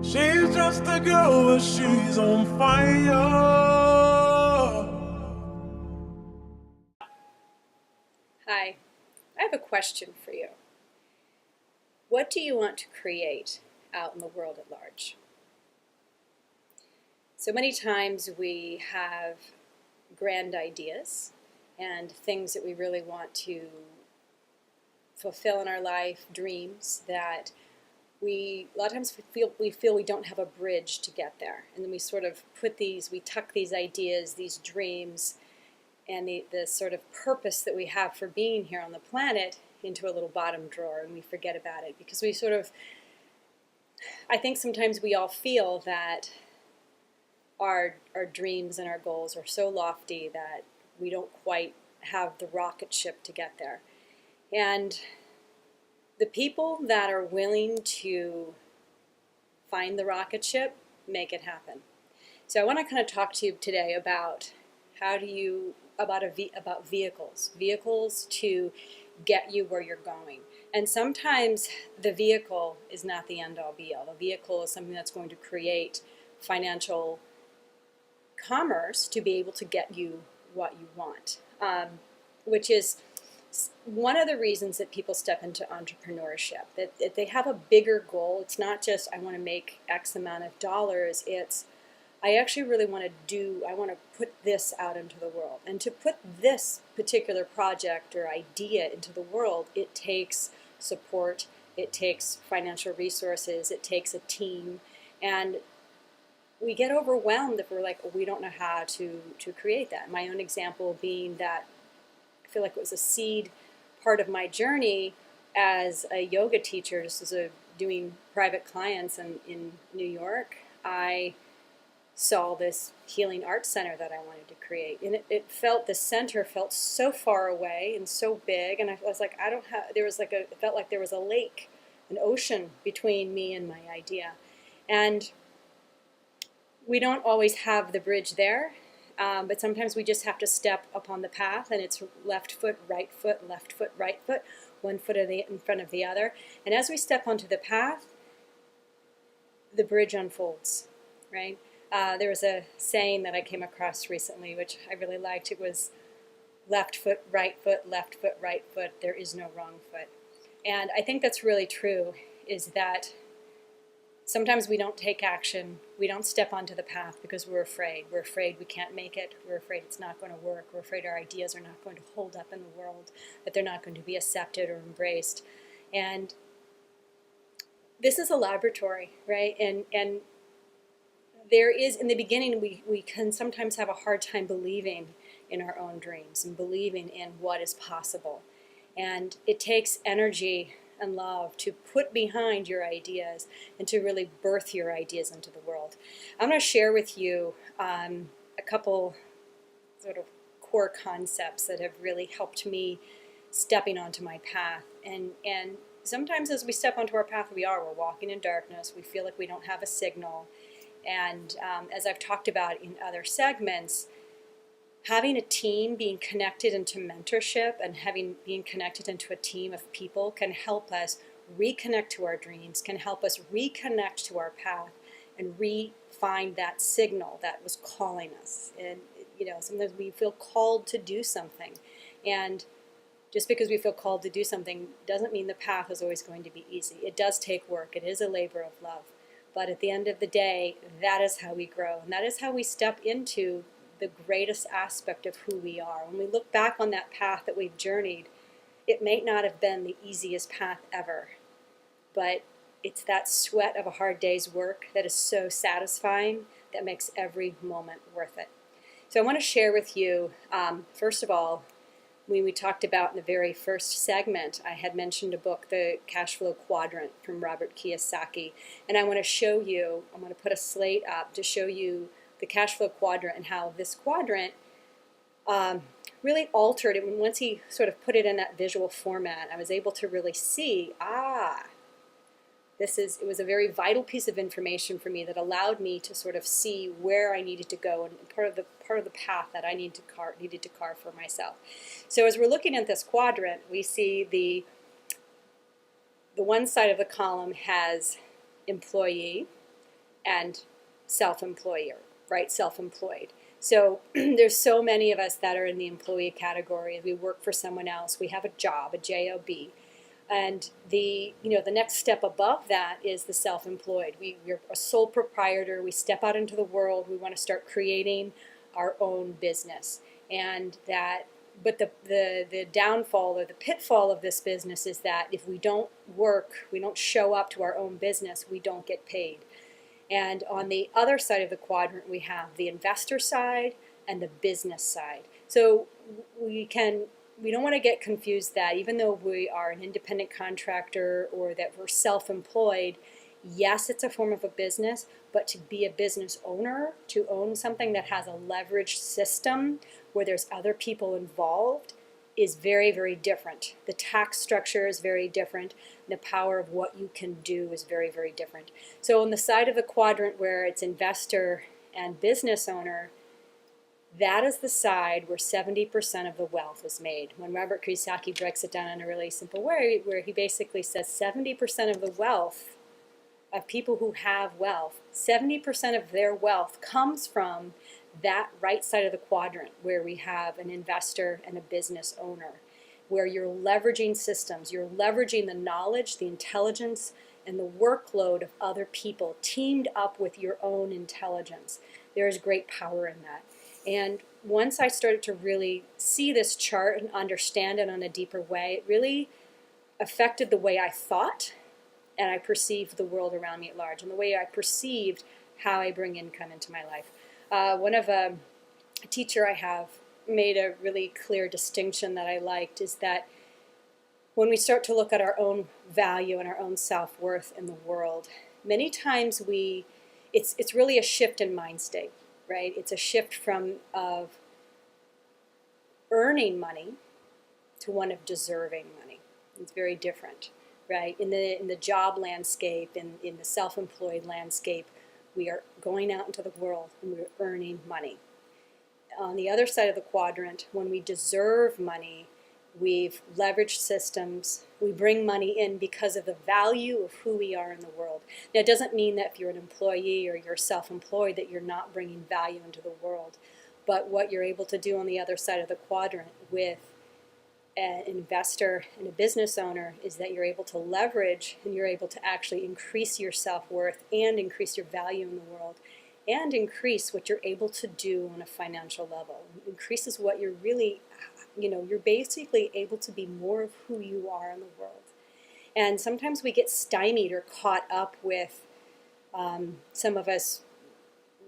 She's just a girl, but she's on fire. Hi, I have a question for you. What do you want to create out in the world at large? So many times we have grand ideas and things that we really want to fulfill in our life, dreams that a lot of times we feel we don't have a bridge to get there. And then we sort of we tuck these ideas, these dreams, and the sort of purpose that we have for being here on the planet into a little bottom drawer, and we forget about it because I think sometimes we all feel that our dreams and our goals are so lofty that we don't quite have the rocket ship to get there. And the people that are willing to find the rocket ship make it happen. So I want to kind of talk to you today about about vehicles to get you where you're going. And sometimes the vehicle is not the end all be all. The vehicle is something that's going to create financial commerce to be able to get you what you want, which is one of the reasons that people step into entrepreneurship. That they have a bigger goal. It's not just I want to make X amount of dollars. It's I actually really I want to put this out into the world. And to put this particular project or idea into the world, it takes support, it takes financial resources, it takes a team. And we get overwhelmed if we're like, oh, we don't know how to create that. My own example being that I feel like it was a seed part of my journey as a yoga teacher, just as doing private clients in New York. I saw this healing arts center that I wanted to create, and the center felt so far away and so big, and I was like, it felt like there was a lake, an ocean between me and my idea. And we don't always have the bridge there, but sometimes we just have to step upon the path, and it's left foot, right foot, left foot, right foot, one foot in front of the other. And as we step onto the path, the bridge unfolds, right? There was a saying that I came across recently, which I really liked. It was left foot, right foot, left foot, right foot. There is no wrong foot. And I think that's really true, is that sometimes we don't take action. We don't step onto the path because we're afraid. We're afraid we can't make it. We're afraid it's not going to work. We're afraid our ideas are not going to hold up in the world, that they're not going to be accepted or embraced. And this is a laboratory, right? And there is, in the beginning, we can sometimes have a hard time believing in our own dreams and believing in what is possible. And it takes energy and love to put behind your ideas and to really birth your ideas into the world. I'm going to share with you a couple sort of core concepts that have really helped me stepping onto my path. And sometimes as we step onto our path, we're walking in darkness. We feel like we don't have a signal. And as I've talked about in other segments, having a team, being connected into mentorship, and being connected into a team of people can help us reconnect to our dreams, can help us reconnect to our path, and re-find that signal that was calling us. And sometimes we feel called to do something, and just because we feel called to do something doesn't mean the path is always going to be easy. It does take work. It is a labor of love. But at the end of the day, that is how we grow, and that is how we step into the greatest aspect of who we are. When we look back on that path that we've journeyed, it may not have been the easiest path ever, but it's that sweat of a hard day's work that is so satisfying that makes every moment worth it. So I want to share with you, first of all, when we talked about in the very first segment, I had mentioned a book, The Cash Flow Quadrant from Robert Kiyosaki. And I'm going to put a slate up to show you the cash flow quadrant and how this quadrant really altered it. Once he sort of put it in that visual format, I was able to really see, it was a very vital piece of information for me that allowed me to sort of see where I needed to go and part of the path that I needed to carve for myself. So as we're looking at this quadrant, we see the one side of the column has employee, and self-employer, right? Self-employed. So there's so many of us that are in the employee category. We work for someone else. We have a job, a job, and the next step above that is the self-employed. We're a sole proprietor. We step out into the world. We want to start creating our own business, and that. But the downfall or the pitfall of this business is that if we don't work, we don't show up to our own business, we don't get paid. And on the other side of the quadrant, we have the investor side and the business side. So we don't want to get confused that even though we are an independent contractor or that we're self-employed, yes, it's a form of a business, but to be a business owner, to own something that has a leveraged system where there's other people involved, is very, very different. The tax structure is very different. The power of what you can do is very, very different. So on the side of the quadrant where it's investor and business owner, that is the side where 70% of the wealth is made. When Robert Kiyosaki breaks it down in a really simple way, where he basically says 70% of the wealth of people who have wealth, 70% of their wealth comes from that right side of the quadrant where we have an investor and a business owner, where you're leveraging systems, you're leveraging the knowledge, the intelligence, and the workload of other people teamed up with your own intelligence. There is great power in that. And once I started to really see this chart and understand it on a deeper way, it really affected the way I thought and I perceived the world around me at large and the way I perceived how I bring income into my life. A teacher I have made a really clear distinction that I liked is that when we start to look at our own value and our own self-worth in the world, many times it's really a shift in mind state, right? It's a shift from of earning money to one of deserving money. It's very different, right? In the job landscape, in the self-employed landscape, we are going out into the world and we're earning money. On the other side of the quadrant, when we deserve money, we've leveraged systems. We bring money in because of the value of who we are in the world. Now, it doesn't mean that if you're an employee or you're self-employed that you're not bringing value into the world. But what you're able to do on the other side of the quadrant with an investor and a business owner is that you're able to leverage and you're able to actually increase your self-worth and increase your value in the world and increase what you're able to do on a financial level. It increases what you're really, you're basically able to be more of who you are in the world. And sometimes we get stymied or caught up with some of us,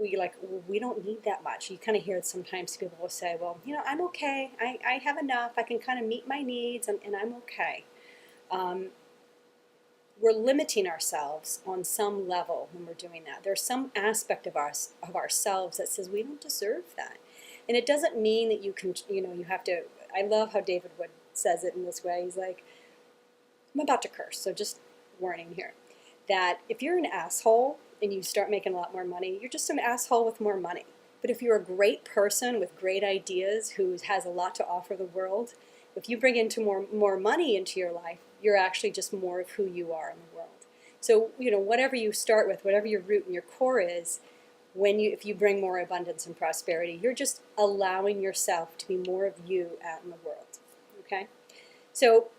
we don't need that much. You kind of hear it sometimes people will say, well, I'm okay. I have enough. I can kind of meet my needs and I'm okay. We're limiting ourselves on some level when we're doing that. There's some aspect of ourselves that says we don't deserve that. And it doesn't mean that you can, you have to, I love how David Wood says it in this way. He's like, I'm about to curse, so just warning here, that if you're an asshole and you start making a lot more money, you're just an asshole with more money. But if you're a great person with great ideas who has a lot to offer the world, if you bring into more money into your life, you're actually just more of who you are in the world. So, whatever you start with, whatever your root and your core is, if you bring more abundance and prosperity, you're just allowing yourself to be more of you out in the world. Okay? So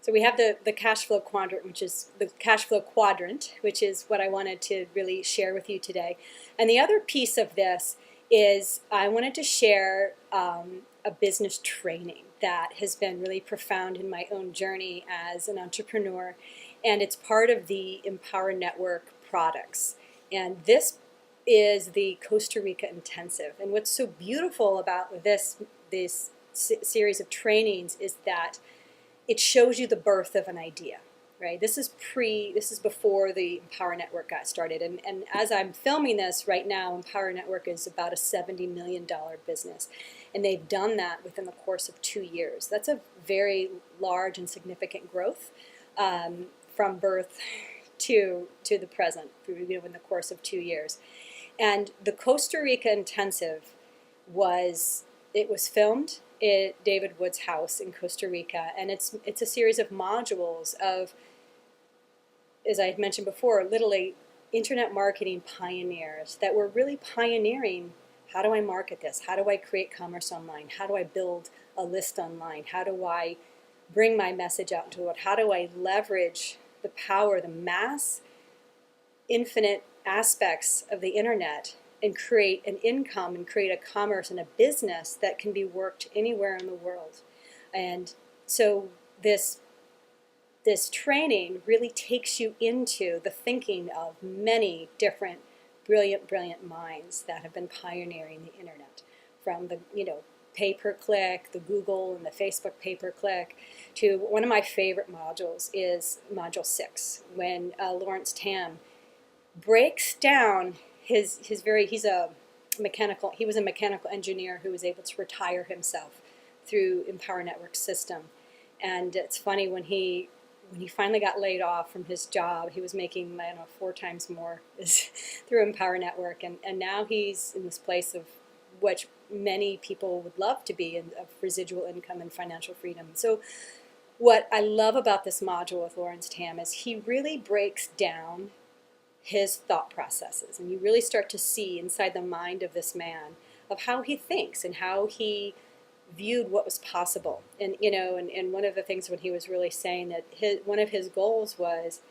so we have the cash flow quadrant, which is what I wanted to really share with you today. And the other piece of this is I wanted to share a business training that has been really profound in my own journey as an entrepreneur, and it's part of the Empower Network products. And this is the Costa Rica Intensive. And what's so beautiful about this series of trainings is that it shows you the birth of an idea, right? This is before the Empower Network got started. And as I'm filming this right now, Empower Network is about a $70 million business. And they've done that within the course of 2 years. That's a very large and significant growth from birth to the present, in the course of 2 years. And the Costa Rica Intensive was filmed at David Wood's house in Costa Rica, and it's a series of modules of as I mentioned before, literally internet marketing pioneers that were really pioneering, how do I market this? How do I create commerce online? How do I build a list online? How do I bring my message out into it? How do I leverage the power, the mass, infinite aspects of the internet and create an income and create a commerce and a business that can be worked anywhere in the world? And so this training really takes you into the thinking of many different brilliant minds that have been pioneering the internet, from the pay-per-click, the Google and the Facebook pay-per-click, to one of my favorite modules is module 6, when Lawrence Tam breaks down he's a mechanical engineer who was able to retire himself through Empower Network system. And it's funny, when he finally got laid off from his job, he was making, I don't know, 4 times more through Empower Network, and now he's in this place of which many people would love to be, of residual income and financial freedom. So what I love about this module with Lawrence Tam is he really breaks down his thought processes, and you really start to see inside the mind of this man, of how he thinks and how he viewed what was possible. And and one of the things when he was really saying that one of his goals was,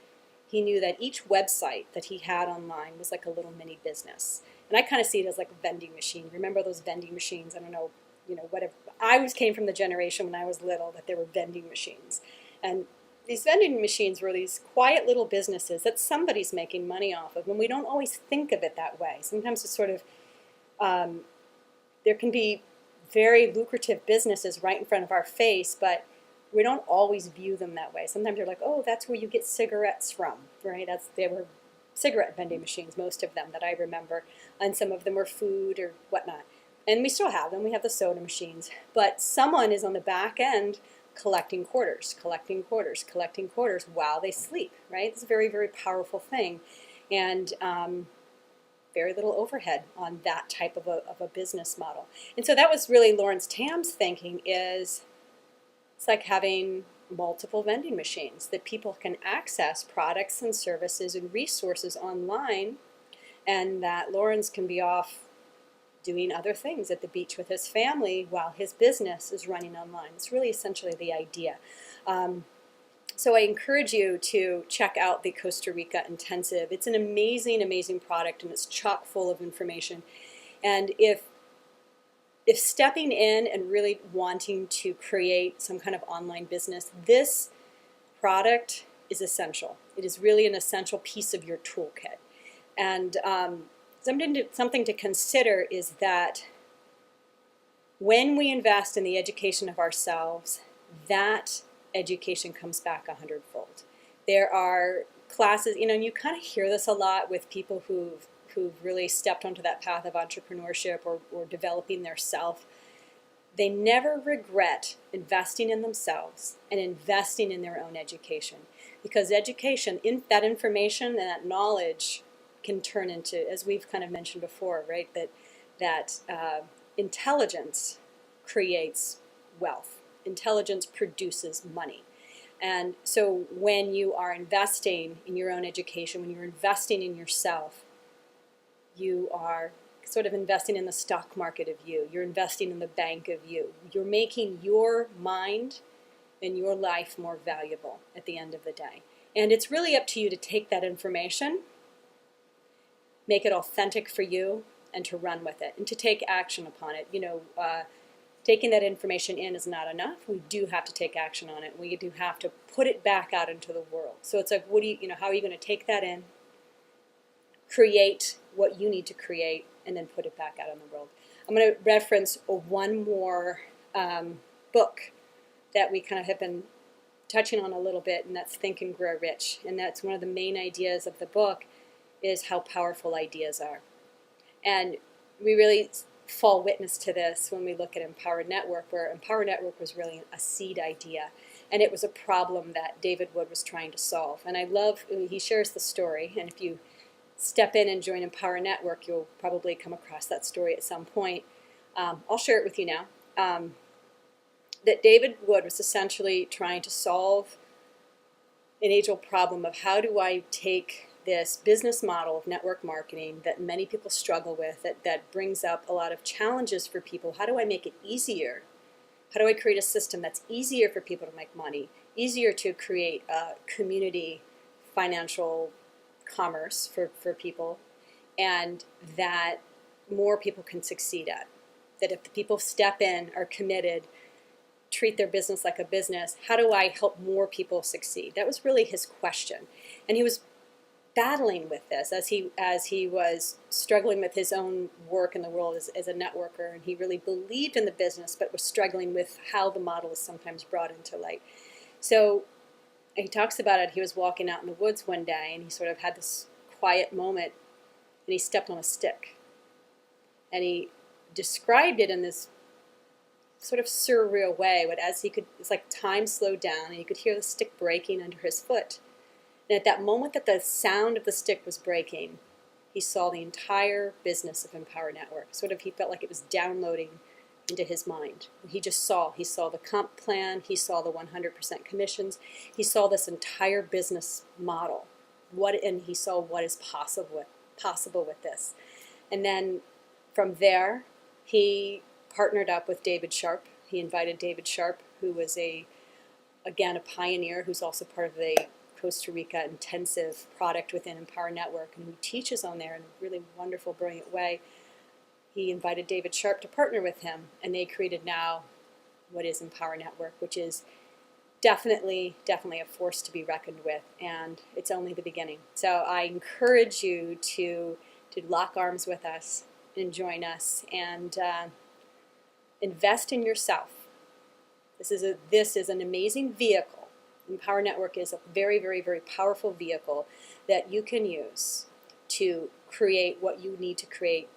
he knew that each website that he had online was like a little mini business. And I kind of see it as like a vending machine. Remember those vending machines? I don't know, whatever. Came from the generation when I was little that there were vending machines. And these vending machines were these quiet little businesses that somebody's making money off of. And we don't always think of it that way. Sometimes it's sort of, there can be very lucrative businesses right in front of our face, but we don't always view them that way. Sometimes you're like, oh, that's where you get cigarettes from, right? They were cigarette vending machines, most of them that I remember, and some of them were food or whatnot. And we still have them. We have the soda machines. But someone is on the back end collecting quarters while they sleep, right? It's a very, very powerful thing. And very little overhead on that type of a business model. And so that was really Lawrence Tam's thinking, is it's like having multiple vending machines that people can access products and services and resources online, and that Lawrence can be off doing other things at the beach with his family while his business is running online. It's really essentially the idea. So I encourage you to check out the Costa Rica Intensive. It's an amazing, amazing product, and it's chock full of information. And if stepping in and really wanting to create some kind of online business, this product is essential. It is really an essential piece of your toolkit. And something to consider is that when we invest in the education of ourselves, that education comes back 100-fold. There are classes, and you kind of hear this a lot with people who've really stepped onto that path of entrepreneurship or developing their self. They never regret investing in themselves and investing in their own education, because education, that information and that knowledge can turn into, as we've kind of mentioned before, right, that intelligence creates wealth. Intelligence produces money. And so when you are investing in your own education, when you're investing in yourself, you are sort of investing in the stock market of you. You're investing in the bank of you. You're making your mind and your life more valuable at the end of the day. And it's really up to you to take that information, make it authentic for you, and to run with it and to take action upon it. Taking that information in is not enough. We do have to take action on it. We do have to put it back out into the world. So it's like, how are you going to take that in, create what you need to create, and then put it back out in the world? I'm going to reference one more book that we kind of have been touching on a little bit, and that's Think and Grow Rich. And that's one of the main ideas of the book, is how powerful ideas are. And we really fall witness to this when we look at Empower Network, where Empower Network was really a seed idea, and it was a problem that David Wood was trying to solve. And I love, he shares the story, and if you step in and join Empower Network, you'll probably come across that story at some point. I'll share it with you now. That David Wood was essentially trying to solve an age-old problem of how do I take this business model of network marketing that many people struggle with, that brings up a lot of challenges for people. How do I make it easier? How do I create a system that's easier for people to make money, easier to create a community financial commerce for people, and that more people can succeed at? That if the people step in, are committed, treat their business like a business, how do I help more people succeed? That was really his question. And he was battling with this as he was struggling with his own work in the world as a networker, and he really believed in the business but was struggling with how the model is sometimes brought into light. So he talks about it. He was walking out in the woods one day and he sort of had this quiet moment and he stepped on a stick, and he described it in this sort of surreal way, but as he could, it's like time slowed down and you could hear the stick breaking under his foot. And at that moment that the sound of the stick was breaking, he saw the entire business of Empower Network. Sort of, he felt like it was downloading into his mind. He saw the comp plan, he saw the 100% commissions, he saw this entire business model. And he saw what is possible with this. And then from there, he partnered up with David Sharp. He invited David Sharp, who was again a pioneer, who's also part of the Costa Rica intensive product within Empower Network, and who teaches on there in a really wonderful, brilliant way. He invited David Sharp to partner with him, and they created now what is Empower Network, which is definitely a force to be reckoned with, and it's only the beginning. So I encourage you to lock arms with us and join us and invest in yourself. This is an amazing vehicle. Empower Network is a very, very, very powerful vehicle that you can use to create what you need to create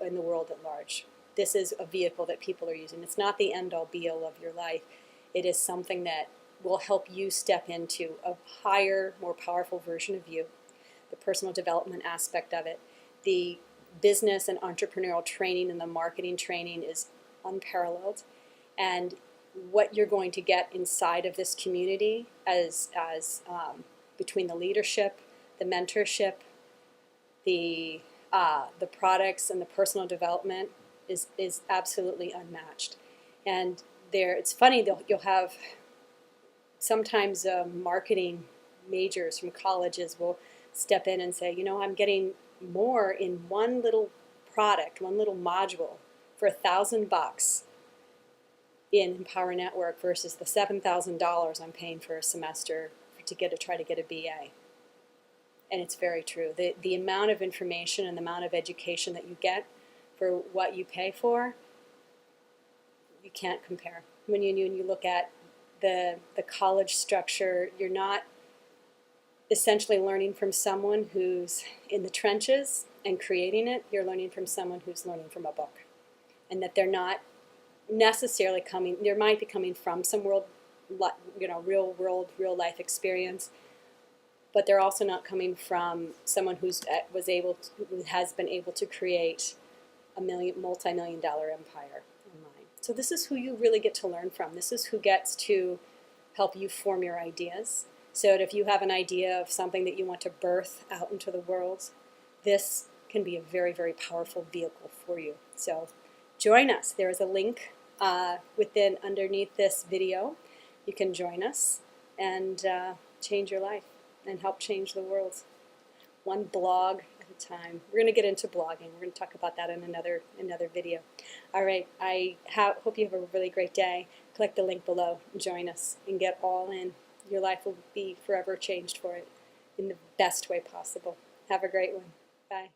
in the world at large. This is a vehicle that people are using. It's not the end-all be-all of your life. It is something that will help you step into a higher, more powerful version of you. The personal development aspect of it, the business and entrepreneurial training and the marketing training is unparalleled. And what you're going to get inside of this community as between the leadership, the mentorship, the products and the personal development is absolutely unmatched. And it's funny, you'll have sometimes marketing majors from colleges will step in and say, I'm getting more in one little product, one little module for $1,000 in Empower Network versus the $7,000 I'm paying for a semester to try to get a BA. And it's very true. The amount of information and the amount of education that you get for what you pay for, you can't compare. When you look at the college structure, you're not essentially learning from someone who's in the trenches and creating it. You're learning from someone who's learning from a book. And that they're not necessarily coming, they might be coming from some real world, real life experience, but they're also not coming from someone who has been able to create a multi-million-dollar empire online. So this is who you really get to learn from. This is who gets to help you form your ideas. So that if you have an idea of something that you want to birth out into the world, this can be a very, very powerful vehicle for you. So join us. There is a link underneath this video. You can join us and change your life and help change the world, one blog at a time. We're going to get into blogging. We're going to talk about that in another video. All right, I hope you have a really great day. Click the link below and join us and get all in. Your life will be forever changed for it in the best way possible. Have a great one. Bye.